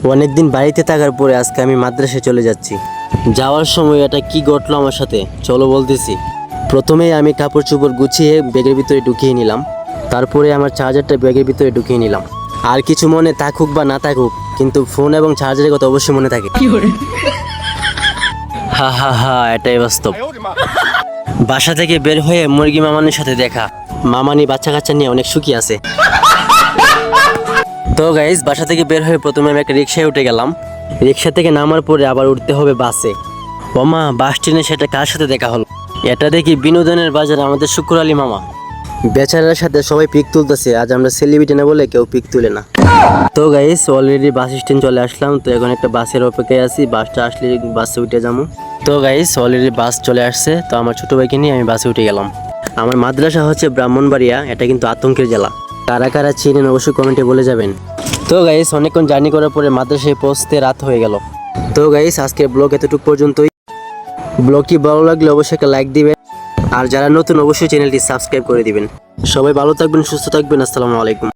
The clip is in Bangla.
অনেকদিন বাড়িতে থাকার পরে আজকে আমি মাদ্রাসায় চলে যাচ্ছি। যাওয়ার সময় এটা কি ঘটলো আমার সাথে চলো বলতেছি। প্রথমেই আমি কাপড় চোপড় গুছিয়ে ব্যাগের ভিতরে ঢুকিয়ে নিলাম। তারপরে আমার চার্জারটা ব্যাগের ভিতরে ঢুকিয়ে নিলাম। আর কিছু মনে থাকুক বা না থাকুক, কিন্তু ফোন এবং চার্জারের কথা অবশ্যই মনে থাকে। হা হা হা, এটাই বাস্তব। বাসা থেকে বের হয়ে মুরগি মামানির সাথে দেখা। মামানি বাচ্চা কাচ্চা নিয়ে অনেক সুখী আছে। তো গাইস, বাসা থেকে বের হয়ে প্রথমে আমি একটা রিক্সায় উঠে গেলাম। রিক্সা থেকে নামার পরে আবার উঠতে হবে বাসে। ওমা, বাস ট্রেনে সেটা কার সাথে দেখা হলো? এটা দেখি বিনোদনের বাজার আমাদের শুকুর আলী মামা। বেচারার সাথে সবাই পিক তুলতেছে। আজ আমরা সেলিব্রিটি না বলে কেউ পিক তুলে না। তো গাইস, অলরেডি বাস স্ট্যান্ড চলে আসলাম। তো এখন একটা বাসের অপেক্ষায় আছি, বাসটা আসলে বাসে উঠে যাবো। তো গাইস, অলরেডি বাস চলে আসছে। তো আমার ছোট ভাইকে নিয়ে আমি বাসে উঠে গেলাম। আমার মাদ্রাসা হচ্ছে ব্রাহ্মণবাড়িয়া, এটা কিন্তু আতঙ্কের জেলা। কারা কারা চিনেন অবশ্যই কমেন্টে বলে যাবেন। তো গাইস, অনেকক্ষণ জার্নি করার পরে মাদ্রাসায় পৌঁছতে রাত হয়ে গেল। তো গাইস, আজকের ব্লগ এতটুকু পর্যন্তই। ব্লগটি ভালো লাগলে অবশ্যই একটা লাইক দিবেন, আর যারা নতুন অবশ্যই চ্যানেলটি সাবস্ক্রাইব করে দিবেন। সবাই ভালো থাকবেন, সুস্থ থাকবেন। আসসালামু আলাইকুম।